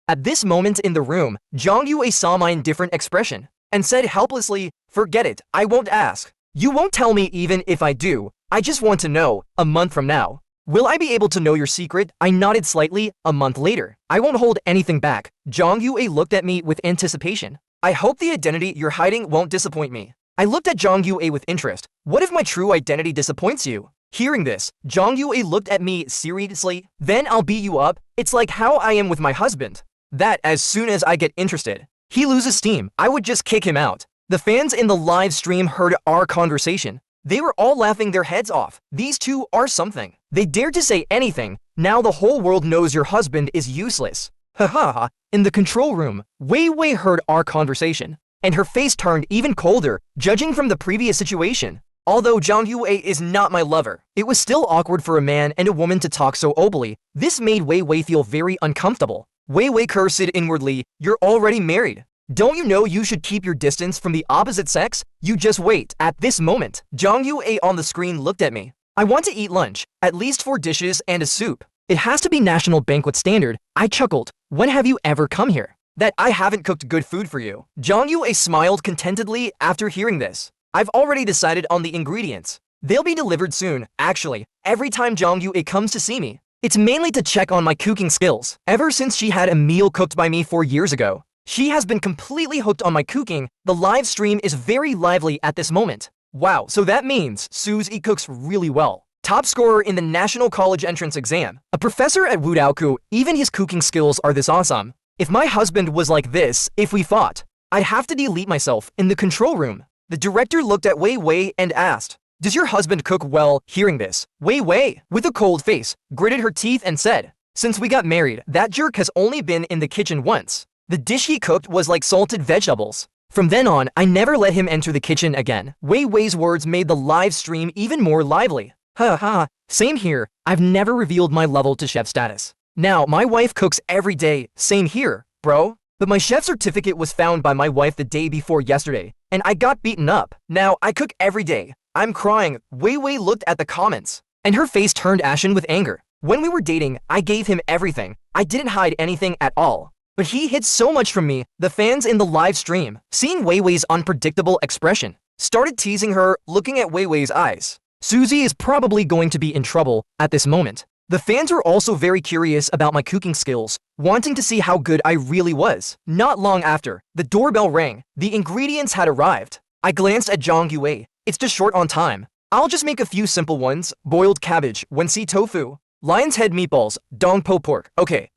At this moment in the room, Zhang Yue saw my indifferent expression and said helplessly, "Forget it, I won't ask. You won't tell me even if I do. I just want to know, a month from now. Will I be able to know your secret?" I nodded slightly. A month later. "I won't hold anything back." Zhang Yue looked at me with anticipation. "I hope the identity you're hiding won't disappoint me." I looked at Zhang Yue with interest. "What if my true identity disappoints you?" Hearing this, Zhang Yue looked at me seriously. "Then I'll beat you up. It's like how I am with my husband. That as soon as I get interested, he loses steam. I would just kick him out." The fans in the live stream heard our conversation. They were all laughing their heads off. These two are something. They dared to say anything. Now the whole world knows your husband is useless. Ha ha ha. In the control room, Wei Wei heard our conversation, and her face turned even colder, judging from the previous situation. Although Zhang Yue is not my lover, it was still awkward for a man and a woman to talk so openly. This made Wei Wei feel very uncomfortable. Wei Wei cursed inwardly. "You're already married. Don't you know you should keep your distance from the opposite sex? You just wait." At this moment, Zhang Yue on the screen looked at me. "I want to eat lunch, at least 4 dishes and a soup. It has to be national banquet standard." I chuckled. "When have you ever come here? That I haven't cooked good food for you." Zhang Yue smiled contentedly after hearing this. "I've already decided on the ingredients. They'll be delivered soon. Actually, every time Zhang Yue comes to see me, it's mainly to check on my cooking skills. Ever since she had a meal cooked by me 4 years ago, she has been completely hooked on my cooking." The live stream is very lively at this moment. Wow, so that means Suzy cooks really well. Top scorer in the National College Entrance Exam. A professor at Wudaoku, even his cooking skills are this awesome. If my husband was like this, if we fought, I'd have to delete myself. In the control room, the director looked at Wei Wei and asked, "Does your husband cook well?" Hearing this, Wei Wei, with a cold face, gritted her teeth and said, "Since we got married, that jerk has only been in the kitchen once. The dish he cooked was like salted vegetables. From then on, I never let him enter the kitchen again." Wei Wei's words made the live stream even more lively. Ha ha, same here. I've never revealed my level to chef status. Now, my wife cooks every day. Same here, bro. But my chef certificate was found by my wife the day before yesterday, and I got beaten up. Now, I cook every day. I'm crying. Wei Wei looked at the comments, and her face turned ashen with anger. When we were dating, I gave him everything. I didn't hide anything at all. But he hid so much from me. The fans in the live stream, seeing Wei Wei's unpredictable expression, started teasing her, looking at Wei Wei's eyes. Suzy is probably going to be in trouble at this moment. The fans were also very curious about my cooking skills, wanting to see how good I really was. Not long after, the doorbell rang. The ingredients had arrived. I glanced at Zhang Yue. "It's just short on time. I'll just make a few simple ones. Boiled cabbage, wensi tofu, lion's head meatballs, dongpo pork. Okay.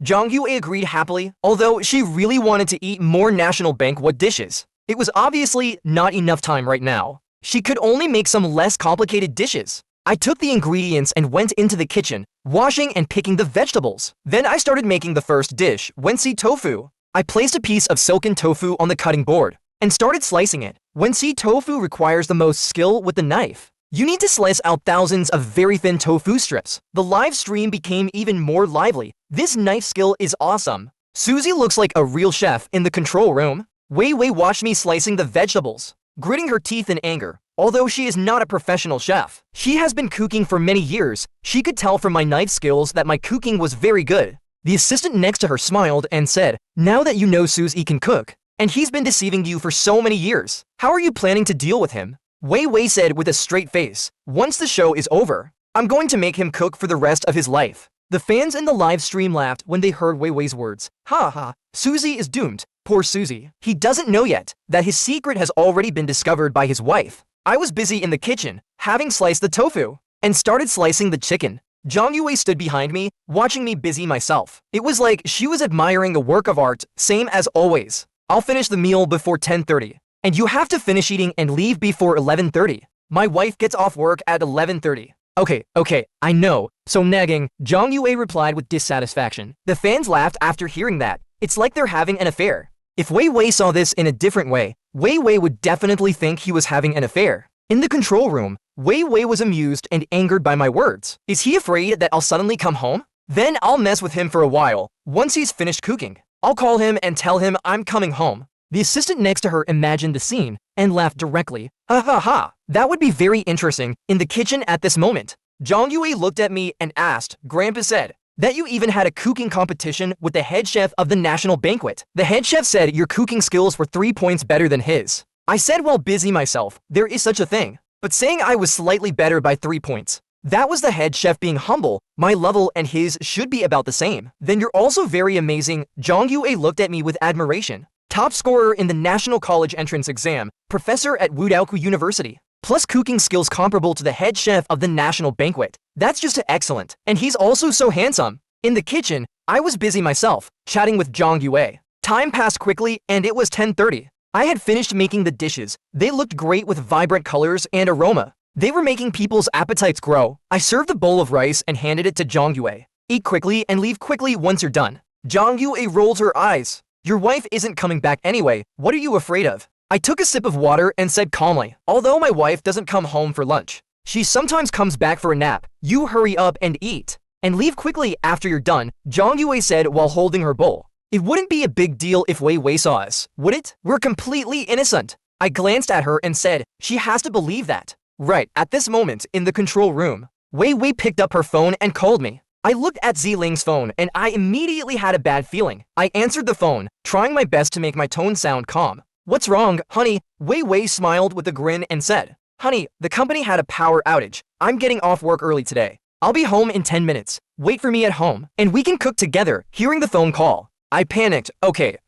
Zhang Yue agreed happily, although she really wanted to eat more national banquet dishes. It was obviously not enough time right now. She could only make some less complicated dishes. I took the ingredients and went into the kitchen, washing and picking the vegetables. Then I started making the first dish, wensi tofu. I placed a piece of silken tofu on the cutting board and started slicing it. Wensi tofu requires the most skill with the knife. You need to slice out thousands of very thin tofu strips. The live stream became even more lively. This knife skill is awesome. Suzy looks like a real chef in the control room. Wei Wei watched me slicing the vegetables, gritting her teeth in anger. Although she is not a professional chef, she has been cooking for many years. She could tell from my knife skills that my cooking was very good. The assistant next to her smiled and said, "Now that you know Suzy can cook, and he's been deceiving you for so many years, how are you planning to deal with him?" Wei Wei said with a straight face, "Once the show is over, I'm going to make him cook for the rest of his life." The fans in the live stream laughed when they heard Wei Wei's words. Ha ha, Suzy is doomed. Poor Suzy. He doesn't know yet that his secret has already been discovered by his wife. I was busy in the kitchen, having sliced the tofu, and started slicing the chicken. Zhang Yue stood behind me, watching me busy myself. It was like she was admiring a work of art, same as always. "I'll finish the meal before 10:30. And you have to finish eating and leave before 11:30. My wife gets off work at 11:30. Okay, I know. So nagging," Zhang Yue replied with dissatisfaction. The fans laughed after hearing that. It's like they're having an affair. If Wei Wei saw this in a different way, Wei Wei would definitely think he was having an affair. In the control room, Wei Wei was amused and angered by my words. Is he afraid that I'll suddenly come home? Then I'll mess with him for a while. Once he's finished cooking, I'll call him and tell him I'm coming home. The assistant next to her imagined the scene and laughed directly. Ha ha ha, that would be very interesting in the kitchen at this moment. Zhang Yue looked at me and asked, "Grandpa said, that you even had a cooking competition with the head chef of the national banquet. The head chef said your cooking skills were 3 points better than his. I said while busy myself, there is such a thing. But saying I was slightly better by 3 points. That was the head chef being humble. My level and his should be about the same. Then you're also very amazing. Jong Yue looked at me with admiration. Top scorer in the National College Entrance Exam, professor at Wudaoku University. Plus cooking skills comparable to the head chef of the national banquet. That's just excellent. And he's also so handsome. In the kitchen, I was busy myself, chatting with Jong Yue. Time passed quickly and it was 10:30. I had finished making the dishes. They looked great with vibrant colors and aroma. They were making people's appetites grow. I served a bowl of rice and handed it to Jong Yue. Eat quickly and leave quickly once you're done. Jong Yue rolled her eyes. Your wife isn't coming back anyway. What are you afraid of? I took a sip of water and said calmly, although my wife doesn't come home for lunch. She sometimes comes back for a nap. You hurry up and eat. And leave quickly after you're done, Jong Yue said while holding her bowl. It wouldn't be a big deal if Wei Wei saw us, would it? We're completely innocent. I glanced at her and said, she has to believe that. Right, at this moment, in the control room, Wei Wei picked up her phone and called me. I looked at Ziling's phone and I immediately had a bad feeling. I answered the phone, trying my best to make my tone sound calm. What's wrong, honey? Wei Wei smiled with a grin and said, honey, the company had a power outage. I'm getting off work early today. I'll be home in 10 minutes. Wait for me at home, and we can cook together. Hearing the phone call, I panicked. Okay.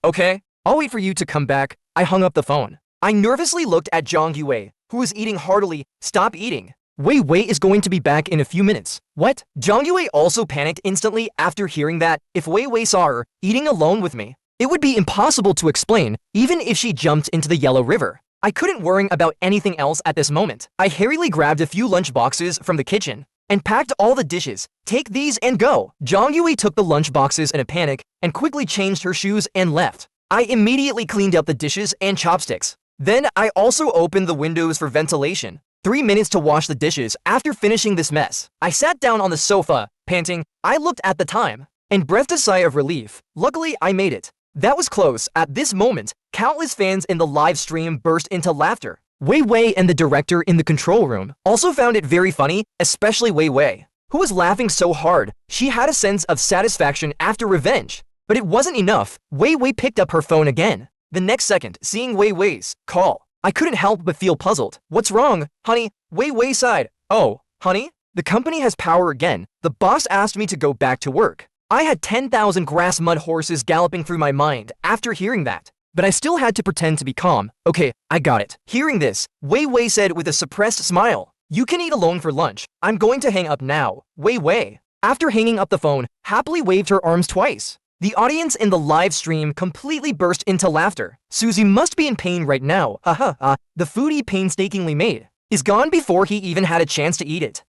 I'll wait for you to come back. I hung up the phone. I nervously looked at Jong Yue, who was eating heartily. Stop eating. Wei Wei is going to be back in a few minutes. What? Jong Yue also panicked instantly after hearing that. If Wei Wei saw her eating alone with me, it would be impossible to explain, even if she jumped into the Yellow River. I couldn't worry about anything else at this moment. I hurriedly grabbed a few lunch boxes from the kitchen and packed all the dishes. Take these and go. Jong Yue took the lunch boxes in a panic and quickly changed her shoes and left. I immediately cleaned up the dishes and chopsticks. Then I also opened the windows for ventilation. 3 minutes to wash the dishes. After finishing this mess, I sat down on the sofa, panting. I looked at the time and breathed a sigh of relief. Luckily, I made it. That was close. At this moment, countless fans in the live stream burst into laughter. Wei Wei and the director in the control room also found it very funny, especially Wei Wei, who was laughing so hard. She had a sense of satisfaction after revenge. But it wasn't enough. Wei Wei picked up her phone again. The next second, seeing Wei Wei's call, I couldn't help but feel puzzled. What's wrong, honey? Wei Wei sighed. Oh, honey? The company has power again. The boss asked me to go back to work. I had 10,000 grass mud horses galloping through my mind after hearing that. But I still had to pretend to be calm. Okay, I got it. Hearing this, Wei Wei said with a suppressed smile, you can eat alone for lunch. I'm going to hang up now. Wei Wei, after hanging up the phone, happily waved her arms twice. The audience in the live stream completely burst into laughter. Susie must be in pain right now. The food he painstakingly made is gone before he even had a chance to eat it.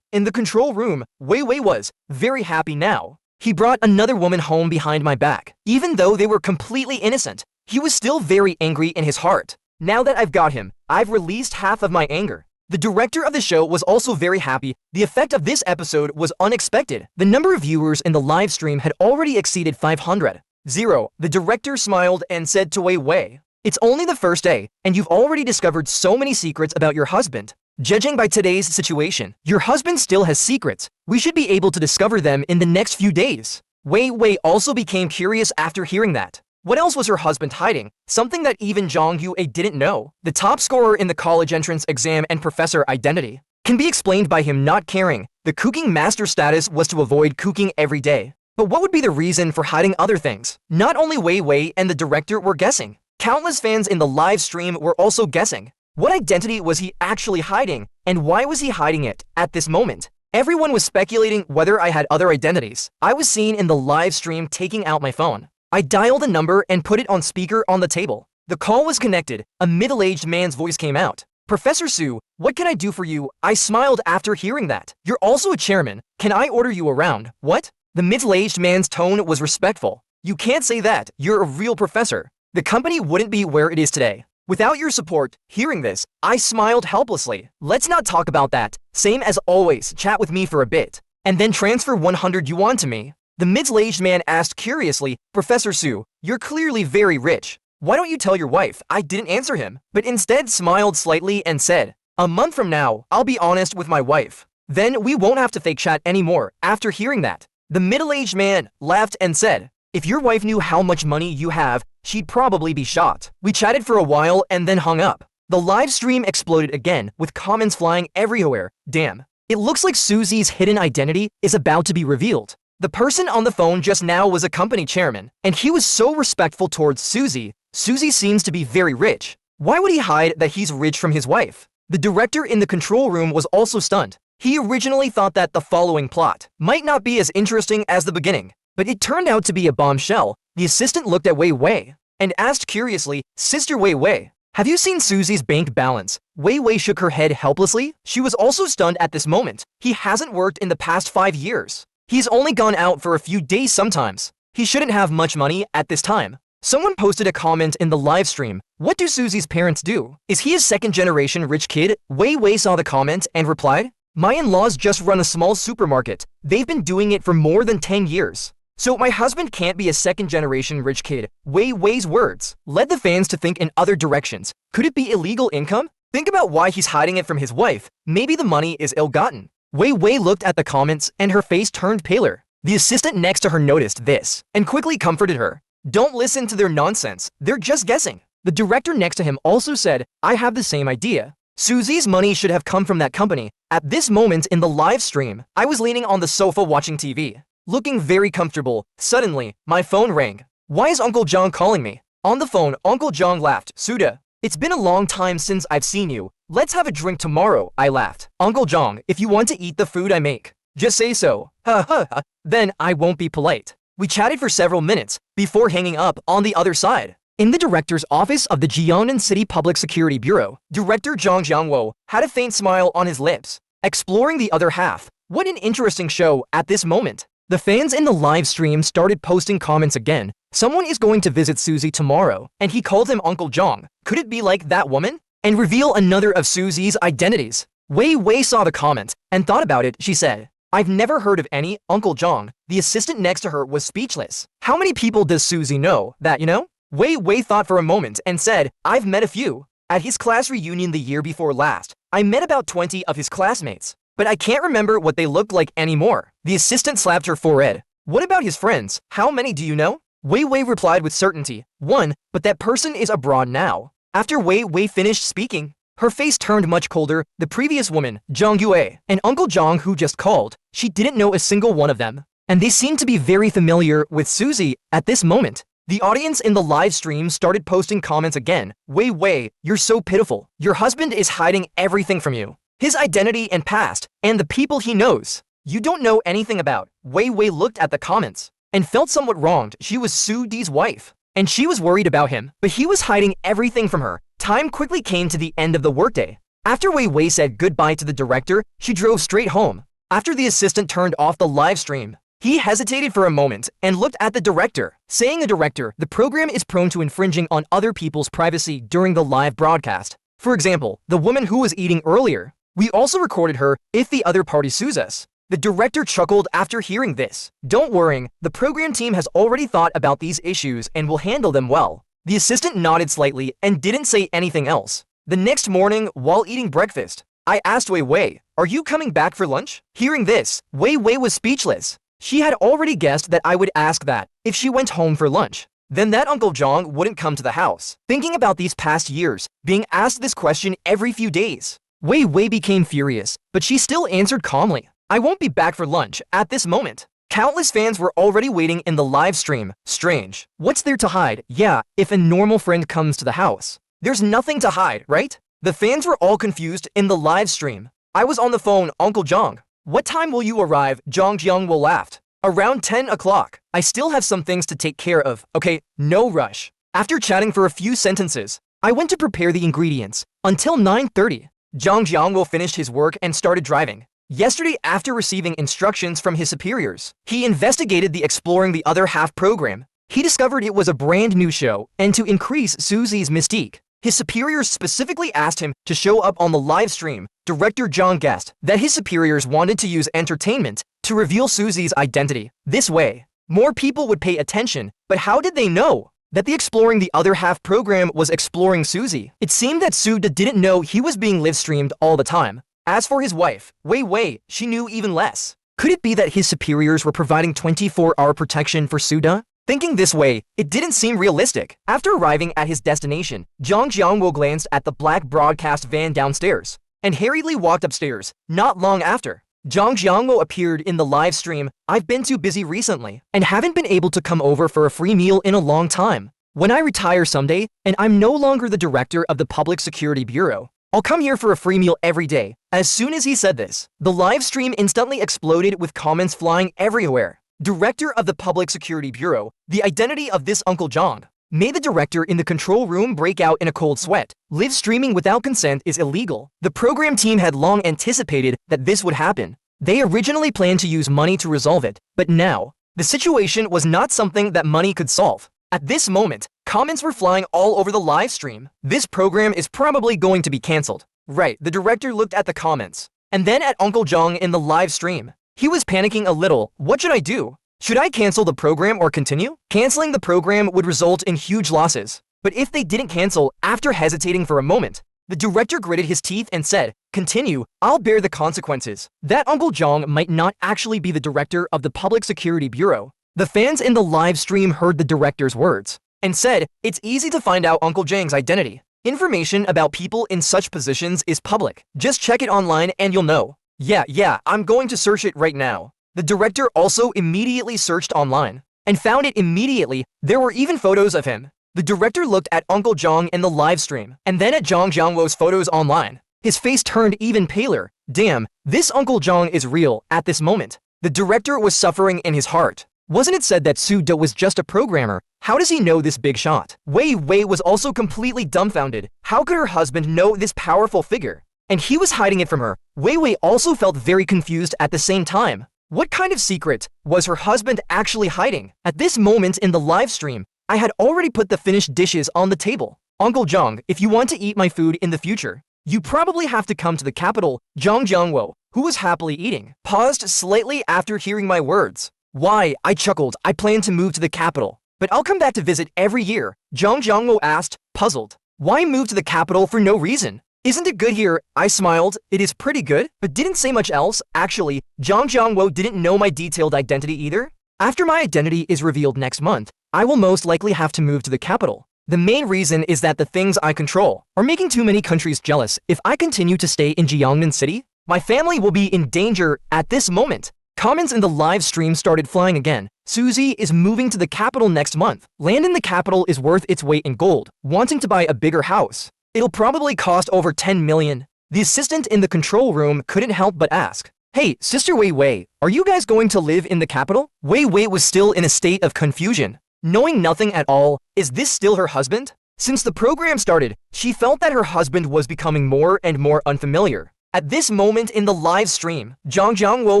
In the control room, Wei Wei was very happy now. He brought another woman home behind my back. Even though they were completely innocent, he was still very angry in his heart. Now that I've got him, I've released half of my anger. The director of the show was also very happy. The effect of this episode was unexpected. The number of viewers in the live stream had already exceeded 500. The director smiled and said to Wei Wei, it's only the first day, and you've already discovered so many secrets about your husband. Judging by today's situation, your husband still has secrets. We should be able to discover them in the next few days. Wei Wei also became curious after hearing that. What else was her husband hiding? Something that even Jong Yue didn't know. The top scorer in the college entrance exam and professor identity can be explained by him not caring. The cooking master status was to avoid cooking every day. But what would be the reason for hiding other things? Not only Wei Wei and the director were guessing. Countless fans in the live stream were also guessing. What identity was he actually hiding, and why was he hiding it at this moment? Everyone was speculating whether I had other identities. I was seen in the live stream taking out my phone. I dialed a number and put it on speaker on the table. The call was connected. A middle-aged man's voice came out. Professor Su, what can I do for you? I smiled after hearing that. You're also a chairman. Can I order you around? What? The middle-aged man's tone was respectful. You can't say that. You're a real professor. The company wouldn't be where it is today without your support. Hearing this, I smiled helplessly. Let's not talk about that. Same as always, chat with me for a bit, and then transfer 100 yuan to me. The middle-aged man asked curiously, Professor Su, you're clearly very rich. Why don't you tell your wife? I didn't answer him, but instead smiled slightly and said, a month from now, I'll be honest with my wife. Then we won't have to fake chat anymore. After hearing that, The middle-aged man laughed and said, "If your wife knew how much money you have, she'd probably be shocked." We chatted for a while and then hung up. The live stream exploded again, with comments flying everywhere. Damn. It looks like Susie's hidden identity is about to be revealed. The person on the phone just now was a company chairman, and he was so respectful towards Susie. Susie seems to be very rich. Why would he hide that he's rich from his wife? The director in the control room was also stunned. He originally thought that the following plot might not be as interesting as the beginning, but it turned out to be a bombshell. The assistant looked at Wei Wei and asked curiously, "Sister Wei Wei, have you seen Susie's bank balance?" Wei Wei shook her head helplessly. She was also stunned at this moment. He hasn't worked in the past 5 years. He's only gone out for a few days sometimes. He shouldn't have much money at this time. Someone posted a comment in the live stream. "What do Susie's parents do? Is he a second-generation rich kid?" Wei Wei saw the comment and replied, "My in-laws just run a small supermarket. They've been doing it for more than 10 years. So my husband can't be a second-generation rich kid." Wei Wei's words led the fans to think in other directions. Could it be illegal income? Think about why he's hiding it from his wife. Maybe the money is ill-gotten. Wei Wei looked at the comments and her face turned paler. The assistant next to her noticed this and quickly comforted her. "Don't listen to their nonsense. They're just guessing." The director next to him also said, "I have the same idea. Susie's money should have come from that company." At this moment in the live stream, I was leaning on the sofa watching TV, looking very comfortable. Suddenly, my phone rang. "Why is Uncle John calling me?" On the phone, Uncle John laughed. "Suda, it's been a long time since I've seen you. Let's have a drink tomorrow." I laughed. "Uncle John, if you want to eat the food I make, just say so." Ha ha ha. "Then I won't be polite." We chatted for several minutes before hanging up. On the other side, in the director's office of the Jiangnan City Public Security Bureau, Director Zhang Jiangwo had a faint smile on his lips, exploring the other half. What an interesting show at this moment. The fans in the live stream started posting comments again. "Someone is going to visit Susie tomorrow, and he called him Uncle John. Could it be like that woman? And reveal another of Susie's identities?" Wei Wei saw the comment and thought about it. She said, "I've never heard of any Uncle John." The assistant next to her was speechless. "How many people does Susie know that you know?" Wei Wei thought for a moment and said, "I've met a few. At his class reunion the year before last, I met about 20 of his classmates, but I can't remember what they looked like anymore." The assistant slapped her forehead. "What about his friends? How many do you know?" Wei Wei replied with certainty, "One, but that person is abroad now." After Wei Wei finished speaking, her face turned much colder. The previous woman, Zhang Yue, and Uncle Zhang who just called, she didn't know a single one of them, and they seemed to be very familiar with Susie at this moment. The audience in the live stream started posting comments again. "Wei Wei, you're so pitiful. Your husband is hiding everything from you. His identity and past, and the people he knows. You don't know anything about." Wei Wei looked at the comments and felt somewhat wronged. She was Su Di's wife, and she was worried about him, but he was hiding everything from her. Time quickly came to the end of the workday. After Wei Wei said goodbye to the director, she drove straight home. After the assistant turned off the live stream, he hesitated for a moment and looked at the director, saying, "The director, the program is prone to infringing on other people's privacy during the live broadcast. For example, the woman who was eating earlier. We also recorded her if the other party sues us." The director chuckled after hearing this. "Don't worry, the program team has already thought about these issues and will handle them well." The assistant nodded slightly and didn't say anything else. The next morning, while eating breakfast, I asked Wei Wei, "Are you coming back for lunch?" Hearing this, Wei Wei was speechless. She had already guessed that I would ask that if she went home for lunch, then that Uncle John wouldn't come to the house. Thinking about these past years, being asked this question every few days, Wei Wei became furious, but she still answered calmly, "I won't be back for lunch at this moment." Countless fans were already waiting in the live stream. Strange. What's there to hide? Yeah, if a normal friend comes to the house, there's nothing to hide, right? The fans were all confused in the live stream. I was on the phone. "Uncle Zhang, what time will you arrive?" Zhang Jiangwo laughed. "Around 10 o'clock. I still have some things to take care of. Okay, no rush." After chatting for a few sentences, I went to prepare the ingredients. Until 9:30, Zhang Jiangwo finished his work and started driving. Yesterday, after receiving instructions from his superiors, he investigated the Exploring the Other Half program. He discovered it was a brand new show, and to increase Susie's mystique, his superiors specifically asked him to show up on the live stream. Director Zhang guessed that his superiors wanted to use entertainment to reveal Susie's identity. This way, more people would pay attention. But how did they know that the Exploring the Other Half program was exploring Susie? It seemed that Suda didn't know he was being live streamed all the time. As for his wife, Wei Wei, she knew even less. Could it be that his superiors were providing 24-hour protection for Suda? Thinking this way, it didn't seem realistic. After arriving at his destination, Zhang Jiangwo glanced at the black broadcast van downstairs and hurriedly walked upstairs. Not long after, Zhang Jiangwo appeared in the live stream. I've been too busy recently and haven't been able to come over for a free meal in a long time. When I retire someday and I'm no longer the director of the Public Security Bureau, I'll come here for a free meal every day. As soon as he said this, the live stream instantly exploded with comments flying everywhere. Director of the Public Security Bureau, the identity of this Uncle Zhang. Made the director in the control room break out in a cold sweat. Live streaming without consent is illegal. The program team had long anticipated that this would happen. They originally planned to use money to resolve it, but now, the situation was not something that money could solve. At this moment, comments were flying all over the live stream. This program is probably going to be cancelled. Right, the director looked at the comments, and then at Uncle Zhang in the live stream. He was panicking a little. What should I do? Should I cancel the program or continue? Canceling the program would result in huge losses. But if they didn't cancel, after hesitating for a moment, the director gritted his teeth and said, "Continue, I'll bear the consequences." That Uncle Zhang might not actually be the director of the Public Security Bureau. The fans in the live stream heard the director's words and said, "It's easy to find out Uncle Zhang's identity. Information about people in such positions is public. Just check it online and you'll know." Yeah, I'm going to search it right now. The director also immediately searched online and found it immediately. There were even photos of him. The director looked at Uncle Zhang in the live stream and then at Zhang Jiangwo's photos online. His face turned even paler. Damn, this Uncle Zhang is real. At this moment, the director was suffering in his heart. Wasn't it said that Su De was just a programmer? How does he know this big shot? Wei Wei was also completely dumbfounded. How could her husband know this powerful figure? And he was hiding it from her. Wei Wei also felt very confused at the same time. What kind of secret was her husband actually hiding? At this moment in the live stream, I had already put the finished dishes on the table. Uncle Zhang, if you want to eat my food in the future, you probably have to come to the capital. Zhang Jiangwo, who was happily eating, paused slightly after hearing my words. Why? I chuckled. I plan to move to the capital, but I'll come back to visit every year. Zhang Jiangwo asked, puzzled. Why move to the capital for no reason? Isn't it good here? I smiled. It is pretty good, but didn't say much else. Actually, Zhang Jiangwo didn't know my detailed identity either. After my identity is revealed next month, I will most likely have to move to the capital. The main reason is that the things I control are making too many countries jealous. If I continue to stay in Jiangnan City, my family will be in danger at this moment. Comments in the live stream started flying again. Susie is moving to the capital next month. Land in the capital is worth its weight in gold. Wanting to buy a bigger house. It'll probably cost over 10 million. The assistant in the control room couldn't help but ask, "Hey, Sister Wei Wei, are you guys going to live in the capital?" Wei Wei was still in a state of confusion. Knowing nothing at all, is this still her husband? Since the program started, she felt that her husband was becoming more and more unfamiliar. At this moment in the live stream, Zhang Jiangwo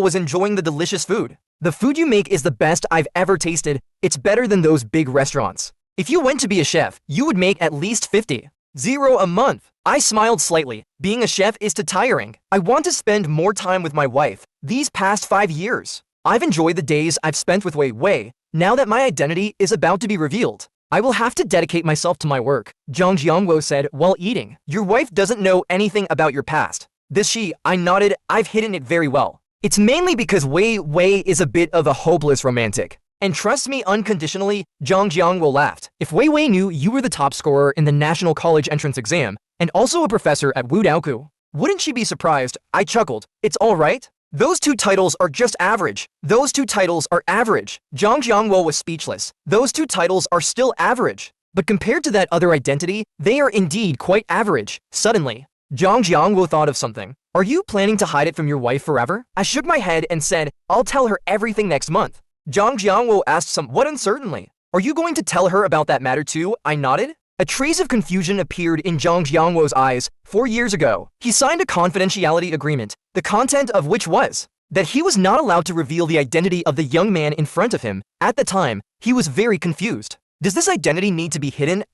was enjoying the delicious food. The food you make is the best I've ever tasted. It's better than those big restaurants. If you went to be a chef, you would make at least 50,000 a month. I smiled slightly. Being a chef is too tiring. I want to spend more time with my wife. These past 5 years, I've enjoyed the days I've spent with Wei Wei. Now that my identity is about to be revealed, I will have to dedicate myself to my work, Zhang Jiangwo said while eating. Your wife doesn't know anything about your past. Does she? I nodded. I've hidden it very well. It's mainly because Wei Wei is a bit of a hopeless romantic. And trust me unconditionally, Zhang Jiangwo laughed. If Wei Wei knew you were the top scorer in the National College entrance exam, and also a professor at Wudaoku, wouldn't she be surprised? I chuckled. It's all right. Those 2 titles are just average. Those 2 titles are average. Zhang Jiangwo was speechless. Those 2 titles are still average. But compared to that other identity, they are indeed quite average. Suddenly, Zhang Jiangwo thought of something. Are you planning to hide it from your wife forever? I shook my head and said, I'll tell her everything next month. Zhang Jiangwo asked somewhat uncertainly. Are you going to tell her about that matter too? I nodded. A trace of confusion appeared in Zhang Jiangwo's eyes. 4 years ago, he signed a confidentiality agreement, the content of which was that he was not allowed to reveal the identity of the young man in front of him. At the time, he was very confused. Does this identity need to be hidden?